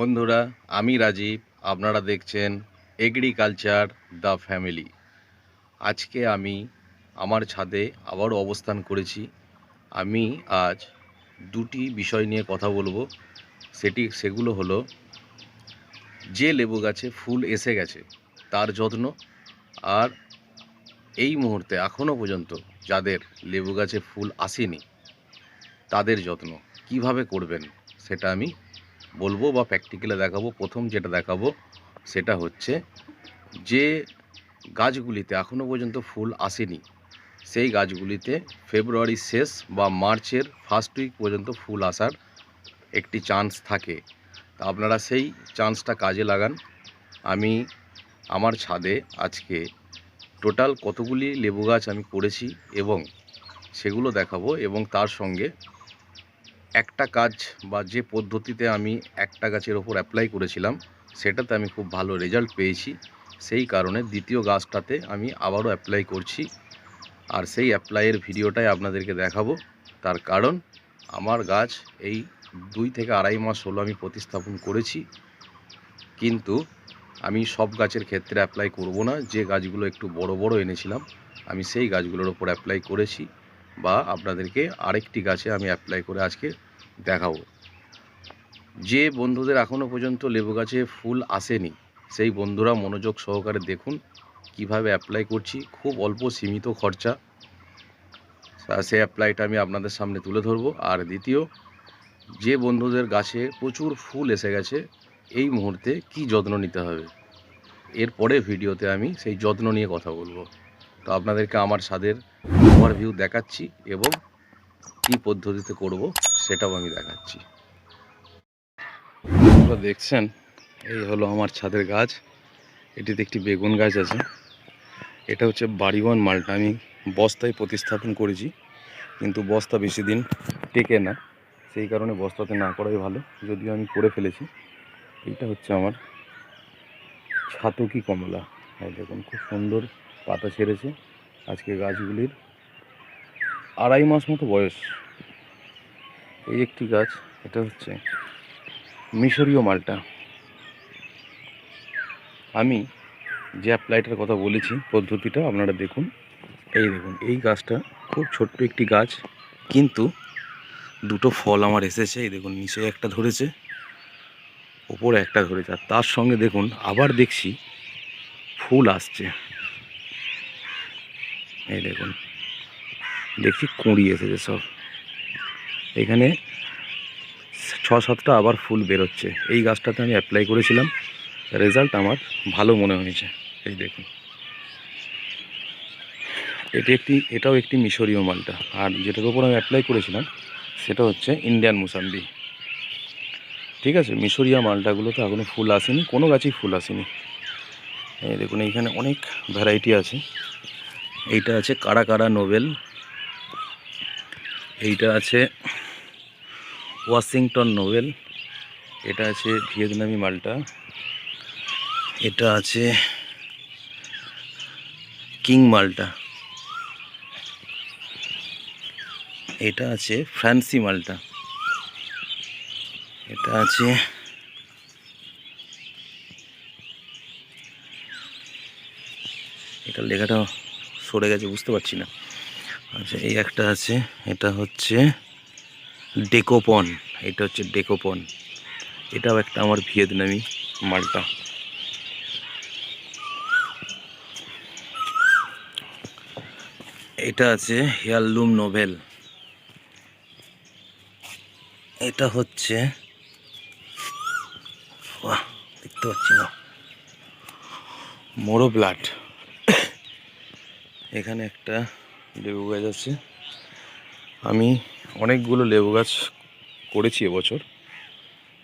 বন্ধুরা, আমি রাজীব। আপনারা দেখছেন এগ্রিকালচার দ্য ফ্যামিলি। আজকে আমি আমার ছাদে আবারও অবস্থান করেছি। আমি আজ দুটি বিষয় নিয়ে কথা বলবো। সেগুলো হলো, যে লেবু গাছে ফুল এসে গেছে তার যত্ন, আর এই মুহূর্তে এখনও পর্যন্ত যাদের লেবু গাছে ফুল আসেনি তাদের যত্ন কিভাবে করবেন সেটা আমি বলবো বা প্র্যাকটিক্যালে দেখাবো। প্রথম যেটা দেখাবো সেটা হচ্ছে, যে গাছগুলিতে এখনও পর্যন্ত ফুল আসেনি সেই গাছগুলিতে ফেব্রুয়ারির শেষ বা মার্চের ফার্স্ট উইক পর্যন্ত ফুল আসার একটি চান্স থাকে। তা আপনারা সেই চান্সটা কাজে লাগান। আমি আমার ছাদে আজকে টোটাল কতগুলি লেবু গাছ আমি করেছি এবং সেগুলো দেখাবো, এবং তার সঙ্গে একটা কাজ বা যে পদ্ধতিতে আমি একটা গাছের ওপর অ্যাপ্লাই করেছিলাম সেটাতে আমি খুব ভালো রেজাল্ট পেয়েছি। সেই কারণে দ্বিতীয় গাছটাতে আমি আবারও অ্যাপ্লাই করছি, আর সেই অ্যাপ্লাইয়ের ভিডিওটাই আপনাদেরকে দেখাবো। তার কারণ আমার গাছ এই 2 থেকে আড়াই মাস হলো আমি প্রতিস্থাপন করেছি, কিন্তু আমি সব গাছের ক্ষেত্রে অ্যাপ্লাই করব না। যে গাছগুলো একটু বড় বড় এনেছিলাম আমি সেই গাছগুলোর ওপর অ্যাপ্লাই করেছি, বা আপনাদেরকে আরেকটি গাছে আমি অ্যাপ্লাই করে আজকে দেখাবো। যে বন্ধুদের এখনও পর্যন্ত লেবু গাছে ফুল আসেনি সেই বন্ধুরা মনোযোগ সহকারে দেখুন কিভাবে অ্যাপ্লাই করছি। খুব অল্প সীমিত খরচা, সেই অ্যাপ্লাইটা আমি আপনাদের সামনে তুলে ধরবো। আর দ্বিতীয়, যে বন্ধুদের গাছে প্রচুর ফুল এসে গেছে এই মুহূর্তে কি যত্ন নিতে হবে, এরপরে ভিডিওতে আমি সেই যত্ন নিয়ে কথা বলবো। তো আপনাদেরকে আমার ছাদের ওভারভিউ দেখাচ্ছি এবং কি পদ্ধতিতে করব সেটাও আমি দেখাচ্ছি। আপনারা দেখছেন, এই হলো আমার ছাদের গাছ। এটিতে একটি বেগুন গাছ আছে। এটা হচ্ছে বাড়িওয়ান মালটা। আমি বস্তায় প্রতিস্থাপন করেছি, কিন্তু বস্তা বেশি দিন টেকে না, সেই কারণে বস্তাতে না করাই ভালো, যদিও আমি করে ফেলেছি। এইটা হচ্ছে আমার ছাতকি কমলা। এই দেখুন খুব সুন্দর পাতা ছেড়েছে। আজকে গাছগুলির আড়াই মাস মতো বয়স। এই একটি গাছ, এটা হচ্ছে মিশরীয় মালটা। আমি যে অ্যাপ্লাইটার কথা বলেছি পদ্ধতিটা আপনারা দেখুন। এই দেখুন, এই গাছটা খুব ছোট্ট একটি গাছ, কিন্তু দুটো ফল আমার এসেছে। এই দেখুন, নিচে একটা ধরেছে, ওপরে একটা ধরেছে, আর তার সঙ্গে দেখুন আবার দেখছি ফুল আসছে। এই দেখুন, দেখছি কুঁড়ি এসেছে সব। এখানে 6-7টা আবার ফুল বেরোচ্ছে। এই গাছটাতে আমি অ্যাপ্লাই করেছিলাম, রেজাল্ট আমার ভালো মনে হয়েছে। এই দেখুন, এটাও একটি মিশরীয় মালটা। আর যেটার উপর আমি অ্যাপ্লাই করেছিলাম সেটা হচ্ছে ইন্ডিয়ান মুসাম্বি। ঠিক আছে, মিশরীয় মালটাগুলো তো এখনও ফুল আসেনি, কোনো গাছেই ফুল আসেনি। এই দেখুন, এইখানে অনেক ভ্যারাইটি আছে। এইটা আছে কারা কারা নোবেল, এইটা আছে ওয়াশিংটন নোবেল, এটা আছে ভিয়েতনামি মালটা, এটা আছে কিং মালটা, এটা আছে ফ্রান্সি মালটা, এটা আছে এটা লেখাটা সরে গেছে, বুঝতে পারছি না। আচ্ছা, এই একটা আছে, এটা হচ্ছে ডেকোপন, এটা হচ্ছে ডেকোপন, এটাও একটা আমার ভিয়েতনামি মালটা। এটা আছে হেয়ারলুম নোভেল, এটা হচ্ছে দেখতে পাচ্ছি না, মোরো ব্লাড। এখানে একটা লেবু গাছ আছে। আমি অনেকগুলো লেবু গাছ করেছি এবছর।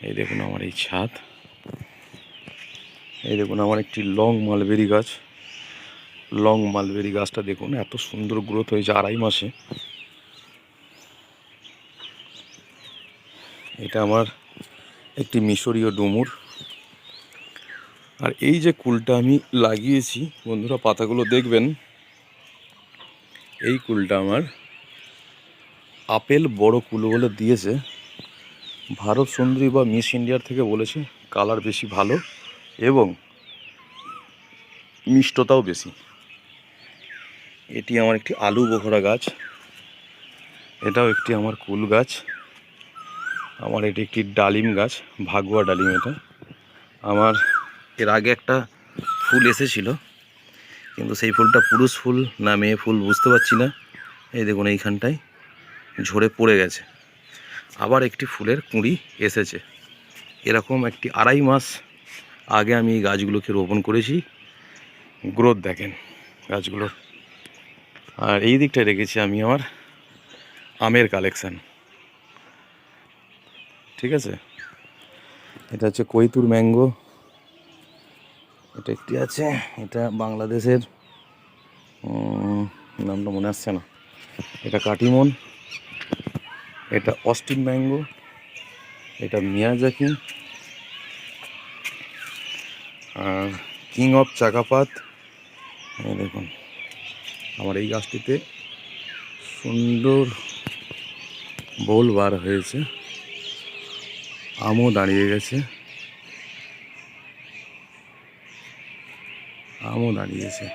এই দেখুন আমার এই ছাদ। এই দেখুন আমার একটি লং মালবেরি গাছ। লং মালবেরি গাছটা দেখুন এত সুন্দর গ্রোথ হয়েছে আড়াই মাসে। এটা আমার একটি মিশরীয় ডুমুর। আর এই যে কুলটা আমি লাগিয়েছি বন্ধুরা, পাতাগুলো দেখবেন, এই কুলটা আমার আপেল বড় কুল বলে দিয়েছে। ভারত সুন্দরী বা মিস ইন্ডিয়ার থেকে বলেছে কালার বেশি ভালো এবং মিষ্টতাও বেশি। এটি আমার একটি আলু বোখরা গাছ, এটাও একটি আমার কুল গাছ, আমার এটি একটি ডালিম গাছ, ভাগুয়া ডালিম। এটা আমার এর আগে একটা ফুল এসেছিল, কিন্তু সেই ফুলটা পুরুষ ফুল না মেয়ে ফুল বুঝতে পারছি না। এই দেখুন এইখানটায় ঝরে পড়ে গেছে। আবার একটি ফুলের কুঁড়ি এসেছে। এরকম একটি 2.5 মাস আগে আমি এই গাছগুলোকে রোপণ করেছি। গ্রোথ দেখেন গাছগুলোর। আর এই দিকটায় রেখেছি আমি আমার আমের কালেকশান, ঠিক আছে। এটা হচ্ছে কৈতুর ম্যাঙ্গো, এটা একটি আছে, এটা বাংলাদেশের নামটা মনে আসছে না। এটা কাটিমন, এটা অস্টিন ম্যাঙ্গো, এটা মিয়াজাকি, আর কিং অফ চাকাপাত। দেখুন আমার এই গাছটিতে সুন্দর বোল বার হয়েছে, আমও দাঁড়িয়ে গেছে, আমও দাঁড়িয়েছে।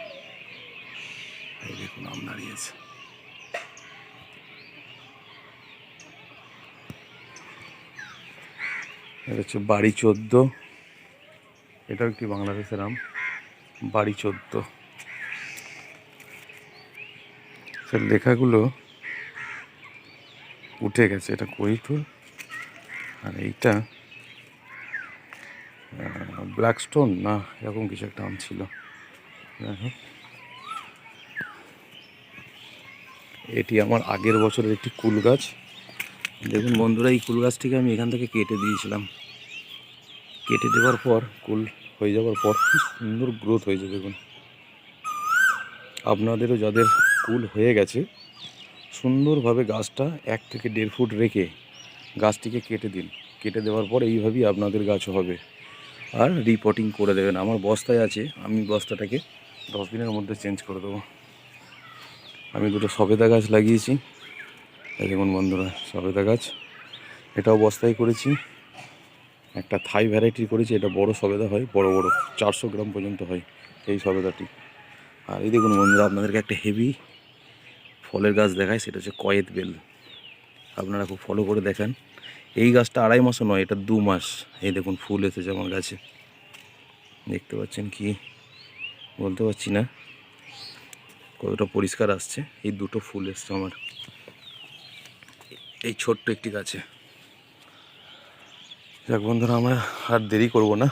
এই দেখুন আম দাঁড়িয়েছে। এটা হচ্ছে বাড়ি 14, এটাও একটি বাংলাদেশের আম, বাড়ি 14। সে লেখাগুলো উঠে গেছে। এটা কৈতুর, আর এইটা ব্ল্যাকস্টোন না এরকম কিছু একটা আম ছিল। এটি আমার আগের বছরের একটি কুল গাছ। দেখুন বন্ধুরা, এই কুল গাছটিকে আমি এখান থেকে কেটে দিয়েছিলাম। কেটে দেওয়ার পর কুল হয়ে যাওয়ার পর কি সুন্দর গ্রোথ হয়েছে দেখুন। আপনাদেরও যাদের কুল হয়ে গেছে সুন্দরভাবে গাছটা 1 থেকে 1.5 ফুট রেখে গাছটিকে কেটে দিন। কেটে দেওয়ার পর এইভাবেই আপনাদের গাছ হবে। আর রিপোর্টিং করে দেবেন। আমার বস্তায় আছে, আমি বস্তাটাকে 10 দিনের মধ্যে চেঞ্জ করে দেবো। আমি 2টো সবেদা গাছ লাগিয়েছি, এই দেখুন বন্ধুরা সবেদা গাছ। এটাও বস্তায় করেছি। একটা থাই ভ্যারাইটি করেছি, এটা বড় সবেদা হয়, বড় বড় 400 গ্রাম পর্যন্ত হয় এই সবেদাটি। আর এই দেখুন বন্ধুরা, আপনাদেরকে একটা হেভি ফলের গাছ দেখায়, সেটা হচ্ছে কয়েত বেল। আপনারা খুব ফলো করে দেখেন। এই গাছটা 2.5 মাসও নয়, এটা 2 মাস। এই দেখুন ফুল এসেছে আমার গাছে, দেখতে পাচ্ছেন কি বলতে পারছি না কতটা পরিষ্কার আসছে। এই 2টো ফুল এসছে আমার এই ছোট্ট একটি গাছে। যাক বন্ধুরা, আমরা আর দেরি করব না,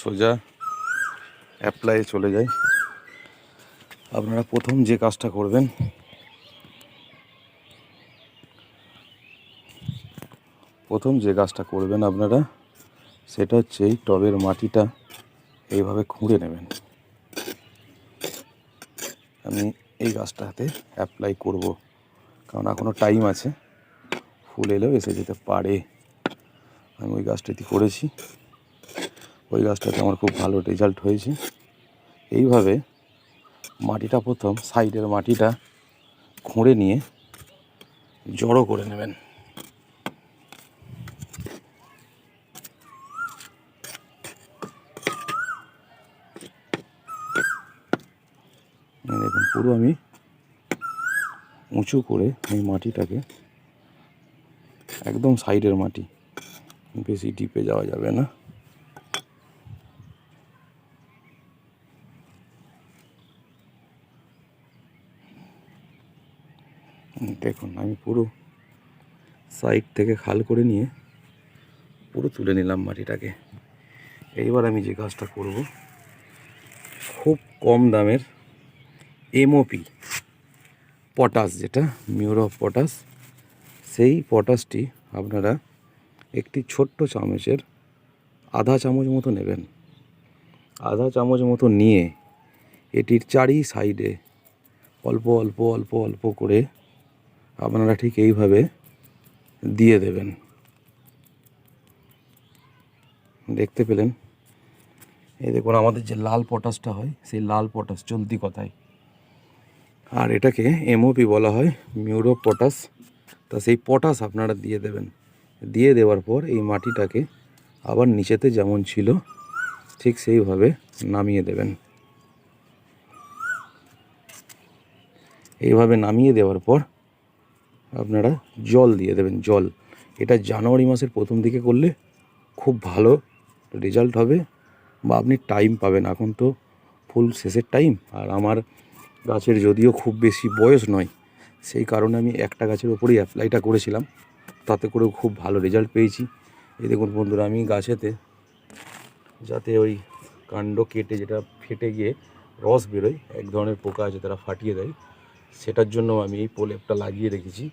সোজা অ্যাপ্লাইয়ে চলে যাই। আপনারা প্রথম যে কাজটা করবেন, আপনারা সেটা হচ্ছে এই টবের মাটিটা এইভাবে খুঁড়ে নেবেন। আমি এই গাছটাতে অ্যাপ্লাই করব, কারণ এখনও টাইম আছে, ফুল এলেও এসে যেতে পারে। আমি ওই গাছটাতে করেছি, ওই গাছটাতে আমার খুব ভালো রেজাল্ট হয়েছে। এইভাবে মাটিটা প্রথম সাইডের মাটিটা খুঁড়ে নিয়ে জড়ো করে নেবেন। দেখুন পুরো আমি উঁচু করে এই মাটিটাকে, একদম সাইডের মাটি, বেশি ডিপে যাওয়া যাবে না। দেখুন আমি পুরো সাইড থেকে খাল করে নিয়ে পুরো তুলে নিলাম মাটিটাকে। এইবার আমি যে কাজটা করব, খুব কম দামের এমওপি পটাশ, যেটা মিউর অফ পটাশ, সেই পটাশটি আপনারা একটি ছোট্ট চামচের আধা চামচ মতো নেবেন। আধা চামচ মতো নিয়ে এটির চারি সাইডে অল্প অল্প অল্প অল্প করে আপনারা ঠিক এইভাবে দিয়ে দেবেন। দেখতে পেলেন? এই দেখুন আমাদের যে লাল পটাশটা হয়, সেই লাল পটাশ চলতি কথায়, আর এটাকে এমওপি বলা হয়, মিউর অফ পটাশ তা সেই পটাশ আপনারা দিয়ে দেবেন। দিয়ে দেওয়ার পর এই মাটিটাকে আবার নিচেতে যেমন ছিল ঠিক সেইভাবে নামিয়ে দেবেন। এইভাবে নামিয়ে দেওয়ার পর আপনারা জল দিয়ে দেবেন। জল এটা জানুয়ারি মাসের প্রথম দিকে করলে খুব ভালো রেজাল্ট হবে, বা আপনি টাইম পাবেন। এখন তো ফুল শেষের টাইম, আর আমার গাছের যদিও খুব বেশি বয়স নয়, সেই কারণে আমি একটা গাছের ওপরেই অ্যাপ্লাইটা করেছিলাম, তাতে করেও খুব ভালো রেজাল্ট পেয়েছি। এই দেখুন বন্ধুরা, আমি গাছেতে যাতে ওই কাণ্ড কেটে যেটা ফেটে গিয়ে রস বেরোয়, এক ধরনের পোকা আছে তারা ফাটিয়ে দেয়, সেটার জন্য আমি এই প্রলেপটা লাগিয়ে রেখেছি।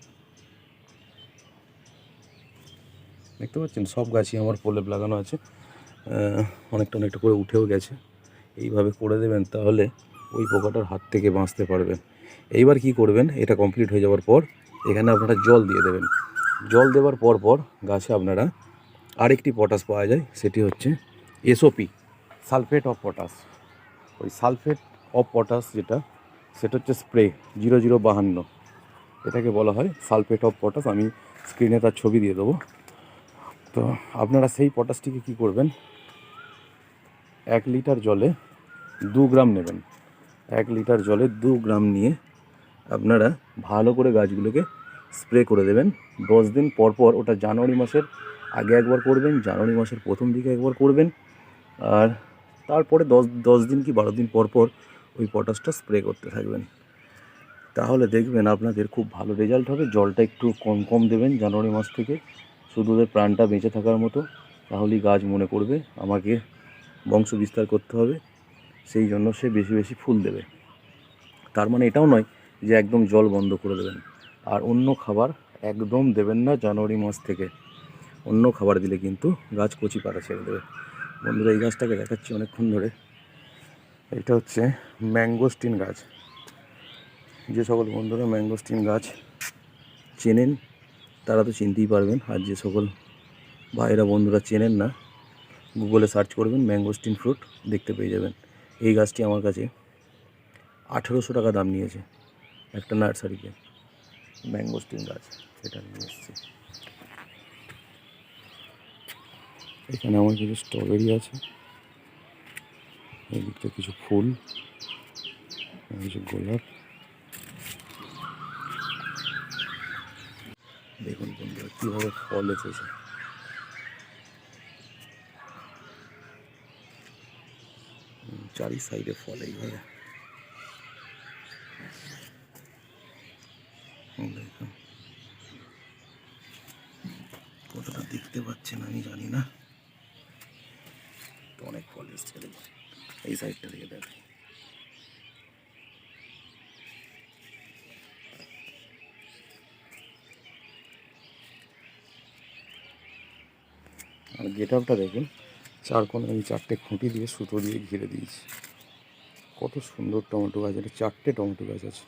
দেখতে পাচ্ছেন সব গাছই আমার প্রলেপ লাগানো আছে, অনেকটা করে উঠেও গেছে। এইভাবে করে দেবেন, তাহলে ওই পোকাটার হাত থেকে বাঁচতে পারবেন। এইবার কি করবেন, এটা কমপ্লিট হয়ে যাওয়ার পর এখানে আপনারা জল দিয়ে দেবেন। জল দেওয়ার পর গাছে আপনারা আরেকটি পটাশ পাওয়া যায়, সেটি হচ্ছে এসওপি, সালফেট অফ পটাশ। ওই সালফেট অফ পটাশ সেটা হচ্ছে স্প্রে 0052, এটাকে বলা হয় সালফেট অফ পটাশ। আমি স্ক্রিনে তার ছবি দিয়ে দেবো। তো আপনারা সেই পটাশটিকে কি করবেন, 1 লিটার জলে 2 গ্রাম নেবেন। 1 লিটার জলে 2 গ্রাম নিয়ে আপনারা ভালো করে গাছগুলোকে স্প্রে করে দেবেন। 10 দিন পর ওটা জানুয়ারি মাসের আগে একবার করবেন, জানুয়ারি মাসের প্রথম দিকে একবার করবেন, আর তারপরে 10 দিন কি 12 দিন পর ওই পটাশটা স্প্রে করতে থাকবেন। তাহলে দেখবেন আপনাদের খুব ভালো রেজাল্ট হবে। জলটা একটু কম দেবেন জানুয়ারি মাস থেকে, শুধু ওদের প্রাণটা বেঁচে থাকার মতো, তাহলেই গাছ মনে করবে আমাকে বংশ বিস্তার করতে হবে, সেই জন্য সে বেশি ফুল দেবে। তার মানে এটাও নয় যে একদম জল বন্ধ করে দেবেন। আর অন্য খাবার একদম দেবেন না জানুয়ারি মাস থেকে। অন্য খাবার দিলে কিন্তু গাছ কচি পাতা ছেড়ে দেবে। বন্ধুরা, এই গাছটাকে দেখাচ্ছি অনেকক্ষণ ধরে। এটা হচ্ছে ম্যাঙ্গোস্টিন গাছ। যে সকল বন্ধুরা ম্যাঙ্গোস্টিন গাছ চেনেন তারা তো চিনতেই পারবেন, আর যে সকল ভাইরা বন্ধুরা চেনেন না, গুগলে সার্চ করবেন ম্যাঙ্গোস্টিন ফ্রুট, দেখতে পেয়ে যাবেন। এই গাছটি আমার কাছে 1800 টাকা দাম নিয়েছে একটা নার্সারিতে। ম্যাঙ্গোস্টিন গাছ সেটা নিয়ে এসেছি। এখানে আমার কিছু স্ট্রবেরি আছে, এই দিকটা কিছু ফুল, কিছু গোলাপ। দেখুন বন্ধুরা কীভাবে ফল এসেছে। চারি সাইডে ফল এইভাবে। দেখুন কতটা দেখতে পাচ্ছেন আমি জানি না, তো অনেক ফল এসছে। দেখুন এই সাইডটা থেকে দেখেন। আর গেট আপটা দেখুন, চার কোণে আমি 4টে খুঁটি দিয়ে সুতো দিয়ে ঘিরে দিয়েছি। কত সুন্দর টমেটো গাছ, এটা 4টে টমেটো গাছ আছে।